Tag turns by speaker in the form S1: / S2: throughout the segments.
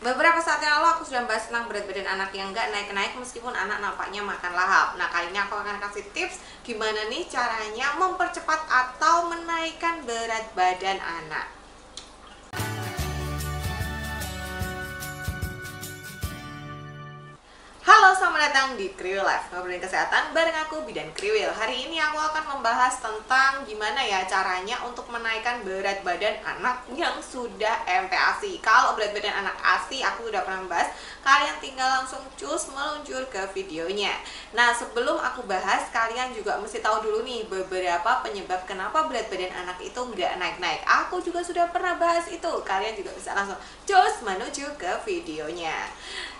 S1: Beberapa saat yang lalu aku sudah bahas tentang berat badan anak yang nggak naik-naik meskipun anak nampaknya makan lahap. Nah, kali ini aku akan kasih tips gimana nih caranya mempercepat atau menaikkan berat badan anak. Halo, selamat datang di Kriwil Life, ngobrolin kesehatan bareng aku, Bidan Kriwil. Hari ini aku akan membahas tentang gimana ya caranya untuk menaikkan berat badan anak yang sudah MPASI. Kalau berat badan anak ASI aku sudah pernah membahas, kalian tinggal langsung cus meluncur ke videonya. Nah, sebelum aku bahas, kalian juga mesti tahu dulu nih beberapa penyebab kenapa berat badan anak itu nggak naik-naik. Aku juga sudah pernah bahas itu, kalian juga bisa langsung cus menuju ke videonya.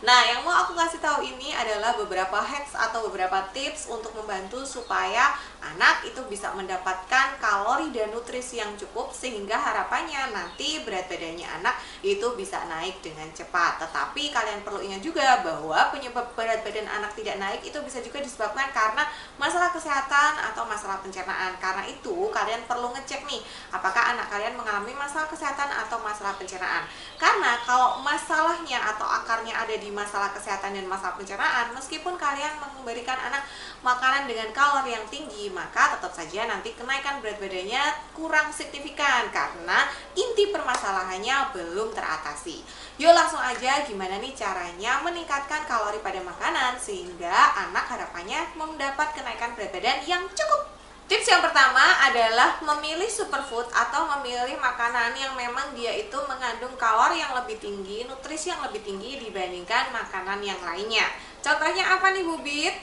S1: Nah, yang mau aku kasih tahu ini adalah beberapa hacks atau beberapa tips untuk membantu supaya anak itu bisa mendapatkan kalori dan nutrisi yang cukup sehingga harapannya nanti berat badannya anak itu bisa naik dengan cepat. Tetapi kalian perlu ingat juga bahwa penyebab berat badan anak tidak naik itu bisa juga disebabkan karena masalah kesehatan atau masalah pencernaan. Karena itu kalian perlu ngecek nih apakah anak kalian mengalami masalah kesehatan atau masalah pencernaan. Karena kalau masalahnya atau akarnya ada di masalah kesehatan dan masalah pencernaan, meskipun kalian memberikan anak makanan dengan kalori yang tinggi, maka tetap saja nanti kenaikan berat badannya kurang signifikan karena inti permasalahannya belum teratasi. Yuk langsung aja gimana nih caranya meningkatkan kalori pada makanan sehingga anak harapannya mendapat kenaikan berat badan yang cukup. Tips yang pertama adalah memilih superfood atau memilih makanan yang memang dia itu mengandung kalori yang lebih tinggi, nutrisi yang lebih tinggi dibandingkan makanan yang lainnya. Contohnya apa nih Bu Bit?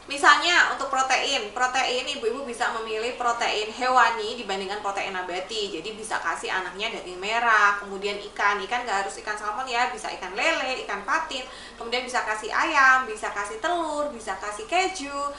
S1: Misalnya untuk protein ibu-ibu bisa memilih protein hewani dibandingkan protein nabati. Jadi bisa kasih anaknya daging merah, kemudian ikan nggak harus ikan salmon ya, bisa ikan lele, ikan patin, kemudian bisa kasih ayam, bisa kasih telur, bisa kasih keju.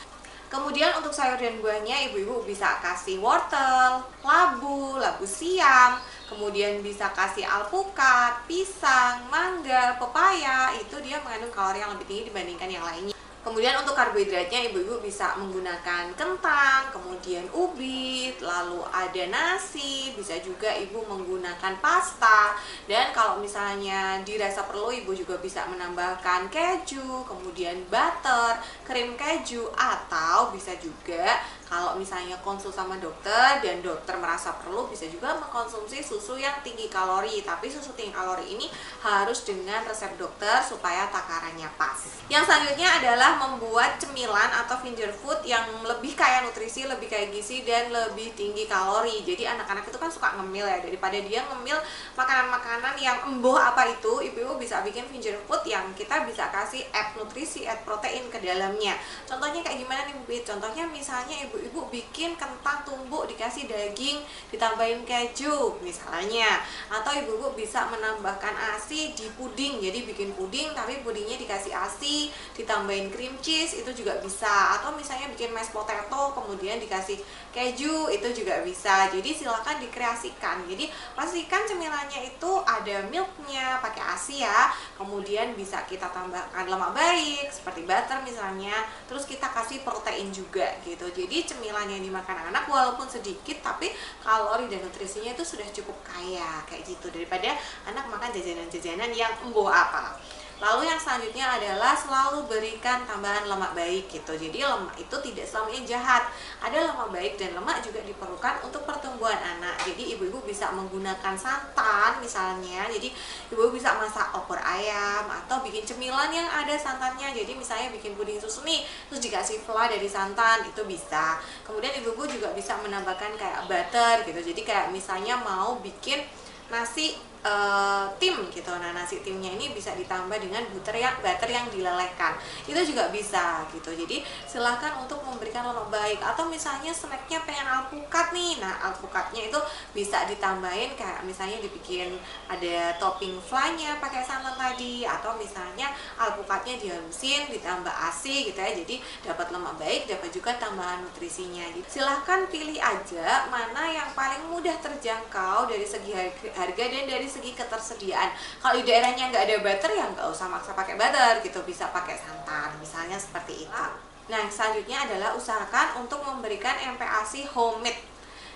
S1: Kemudian untuk sayur dan buahnya ibu-ibu bisa kasih wortel, labu siam, kemudian bisa kasih alpukat, pisang, mangga, pepaya. Itu dia mengandung kalori yang lebih tinggi dibandingkan yang lainnya. Kemudian untuk karbohidratnya ibu-ibu bisa menggunakan kentang, kemudian ubi, lalu ada nasi, bisa juga ibu menggunakan pasta. Dan kalau misalnya dirasa perlu ibu juga bisa menambahkan keju, kemudian butter, krim keju, atau bisa juga kalau misalnya konsul sama dokter dan dokter merasa perlu bisa juga mengkonsumsi susu yang tinggi kalori. Tapi susu tinggi kalori ini harus dengan resep dokter supaya takarannya pas. Yang selanjutnya adalah membuat cemilan atau finger food yang lebih kaya nutrisi, lebih kaya gizi, dan lebih tinggi kalori. Jadi anak-anak itu kan suka ngemil ya, daripada dia ngemil makanan-makanan yang emboh apa itu, ibu-ibu bisa bikin finger food yang kita bisa kasih add nutrisi, add protein ke dalamnya. Contohnya kayak gimana nih Bu? Contohnya misalnya ibu bikin kentang tumbuk dikasih daging ditambahin keju misalnya, atau ibu bisa menambahkan ASI di puding, jadi bikin puding tapi pudingnya dikasih ASI ditambahin cream cheese, itu juga bisa. Atau misalnya bikin mashed potato kemudian dikasih keju, itu juga bisa. Jadi silakan dikreasikan. Jadi pastikan cemilannya itu ada milknya, pakai ASI ya, kemudian bisa kita tambahkan lemak baik seperti butter misalnya, terus kita kasih protein juga gitu. Jadi cemilan yang dimakan anak walaupun sedikit tapi kalori dan nutrisinya itu sudah cukup kaya kayak gitu, daripada anak makan jajanan-jajanan yang embo apa. Lalu yang selanjutnya adalah selalu berikan tambahan lemak baik gitu. Jadi lemak itu tidak selamanya jahat. Ada lemak baik dan lemak juga diperlukan untuk pertumbuhan anak. Jadi ibu-ibu bisa menggunakan santan misalnya. Jadi ibu bisa masak opor ayam atau bikin cemilan yang ada santannya. Jadi misalnya bikin puding susu nih, terus dikasih fla dari santan, itu bisa. Kemudian ibu-ibu juga bisa menambahkan kayak butter gitu. Jadi kayak misalnya mau bikin nasi tim gitu. Nah, nasi timnya ini bisa ditambah dengan butter yang dilelehkan. Itu juga bisa gitu. Jadi silahkan untuk memberikan lemak baik. Atau misalnya snacknya pengen alpukat nih. Nah, alpukatnya itu bisa ditambahin kayak misalnya dibikin ada topping fly-nya pakai santan tadi, atau misalnya alpukatnya dihalusin ditambah ASI gitu ya. Jadi dapat lemak baik, dapat juga tambahan nutrisinya. Jadi, silahkan pilih aja mana yang paling mudah terjangkau dari segi harga dan dari segi ketersediaan. Kalau di daerahnya nggak ada butter ya nggak usah maksa pakai butter gitu, bisa pakai santan misalnya seperti itu. Nah, selanjutnya adalah usahakan untuk memberikan MPASI homemade.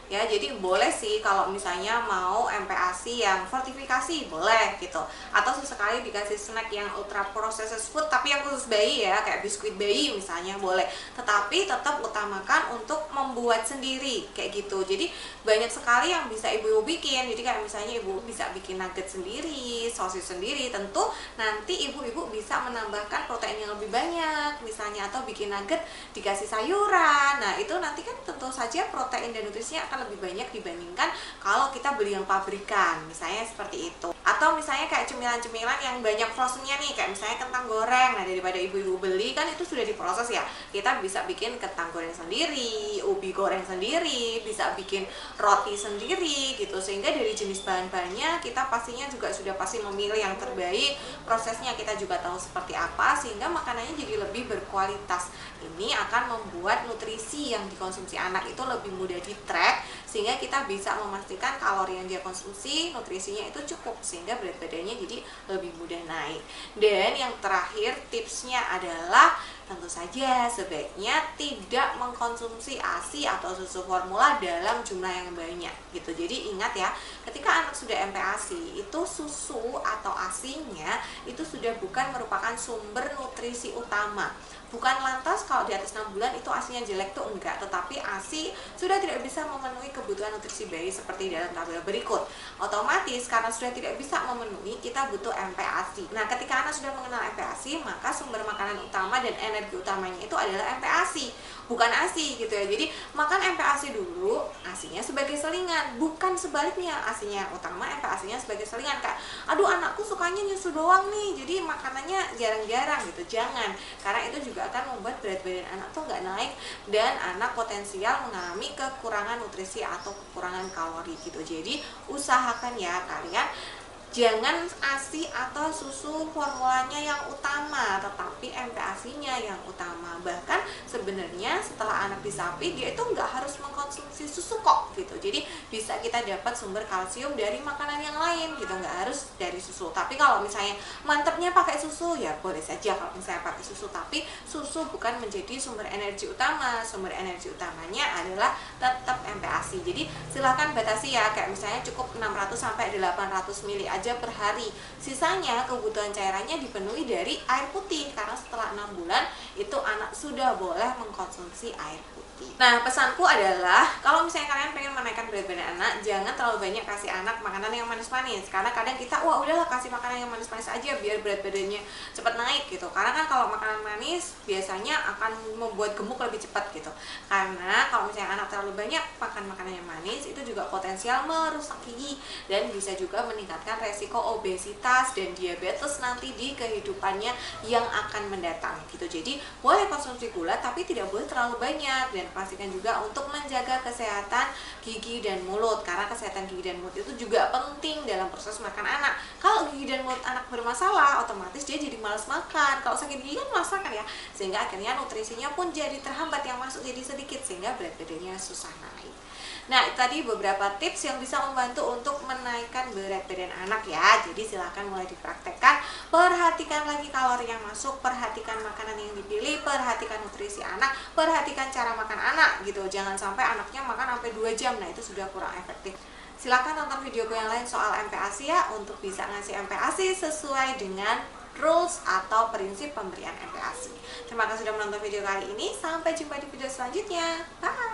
S1: ya. Jadi boleh sih kalau misalnya mau MPASI yang fortifikasi boleh gitu, atau sesekali dikasih snack yang ultra processed food tapi yang khusus bayi ya, kayak biskuit bayi misalnya boleh, tetapi tetap utamakan untuk membuat sendiri kayak gitu. Jadi banyak sekali yang bisa ibu-ibu bikin. Jadi kayak misalnya ibu bisa bikin nugget sendiri, sosis sendiri, tentu nanti ibu-ibu bisa menambahkan protein yang lebih banyak misalnya, atau bikin nugget dikasih sayuran. Nah itu nanti kan tentu saja protein dan nutrisinya akan lebih banyak dibandingkan kalau kita beli yang pabrikan misalnya seperti itu. Atau misalnya kayak cemilan-cemilan yang banyak frozennya nih, kayak misalnya kentang goreng. Nah daripada ibu-ibu beli, kan itu sudah diproses ya, kita bisa bikin kentang goreng sendiri, ubi goreng sendiri, bisa bikin roti sendiri gitu. Sehingga dari jenis bahan-bahannya kita pastinya juga sudah pasti memilih yang terbaik, prosesnya kita juga tahu seperti apa, sehingga makanannya jadi lebih berkualitas. Ini akan membuat nutrisi yang dikonsumsi anak itu lebih mudah di track, sehingga kita bisa memastikan kalori yang dia konsumsi, nutrisinya itu cukup, sehingga berat badannya jadi lebih mudah naik. Dan yang terakhir tipsnya adalah tentu saja sebaiknya tidak mengkonsumsi ASI atau susu formula dalam jumlah yang banyak gitu. Jadi ingat ya, ketika anak sudah MPASI, itu susu atau ASINya itu sudah bukan merupakan sumber nutrisi utama. Bukan lantas kalau di atas 6 bulan itu ASINya jelek tuh enggak, tetapi ASI sudah tidak bisa memenuhi kebutuhan nutrisi bayi seperti dalam tabel berikut. Otomatis karena sudah tidak bisa memenuhi, kita butuh MPASI. Nah, ketika anak sudah mengenal MPASI, maka sumber makanan utama dan energi utamanya itu adalah MPASI, bukan ASI gitu ya. Jadi makan MPASI dulu, ASINya sebagai selingan, bukan sebaliknya, ASINya yang utama, MPASINya sebagai selingan. Kak, aduh anakku sukanya nyusu doang nih, jadi makanannya jarang-jarang gitu. Jangan, karena itu juga akan membuat berat badan anak tuh nggak naik, dan anak potensial mengalami kekurangan nutrisi atau kekurangan kalori gitu. Jadi usahakan ya kalian jangan ASI atau susu formulanya yang utama, tetapi MPASI-nya yang utama. Bahkan sebenarnya setelah anak disapi, dia itu nggak harus mengkonsumsi susu kok gitu. Jadi bisa kita dapat sumber kalsium dari makanan yang lain gitu, nggak harus dari susu. Tapi kalau misalnya mantepnya pakai susu, ya boleh saja kalau misalnya pakai susu, tapi susu bukan menjadi sumber energi utama. Sumber energi utamanya adalah tetap MPASI. Jadi silahkan batasi ya, kayak misalnya cukup 600 sampai 800 ml aja per hari. Sisanya kebutuhan cairannya dipenuhi dari air putih, karena setelah 6 bulan itu anak sudah boleh mengkonsumsi air putih. Nah, pesanku adalah kalau misalnya kalian pengen menaikkan berat badan anak, jangan terlalu banyak kasih anak makanan yang manis-manis. Karena kadang kita, wah udahlah kasih makanan yang manis-manis aja biar berat badannya cepat naik gitu. Karena kan kalau makanan manis biasanya akan membuat gemuk lebih cepat gitu. Karena kalau misalnya anak terlalu banyak makan makanan yang manis, itu juga potensial merusak gigi dan bisa juga meningkatkan resiko obesitas dan diabetes nanti di kehidupannya yang akan mendatang gitu. Jadi boleh konsumsi gula tapi tidak boleh terlalu banyak, dan pastikan juga untuk menjaga kesehatan gigi dan mulut, karena kesehatan gigi dan mulut itu juga penting dalam proses makan anak. Kalau gigi dan mulut anak bermasalah, otomatis dia jadi malas makan. Kalau sakit gigi kan malas makan ya, sehingga akhirnya nutrisinya pun jadi terhambat, yang masuk jadi sedikit, sehingga berat badannya susah naik. Nah, itu tadi beberapa tips yang bisa membantu untuk menaikkan berat badan anak ya. Jadi silahkan mulai dipraktekkan. Perhatikan lagi kalori yang masuk, perhatikan makanan yang dipilih, perhatikan nutrisi anak, perhatikan cara makan anak gitu. Jangan sampai anaknya makan sampai 2 jam, nah itu sudah kurang efektif. Silahkan tonton videoku yang lain soal MPASI ya, untuk bisa ngasih MPASI sesuai dengan rules atau prinsip pemberian MPASI. Terima kasih sudah menonton video kali ini. Sampai jumpa di video selanjutnya. Bye!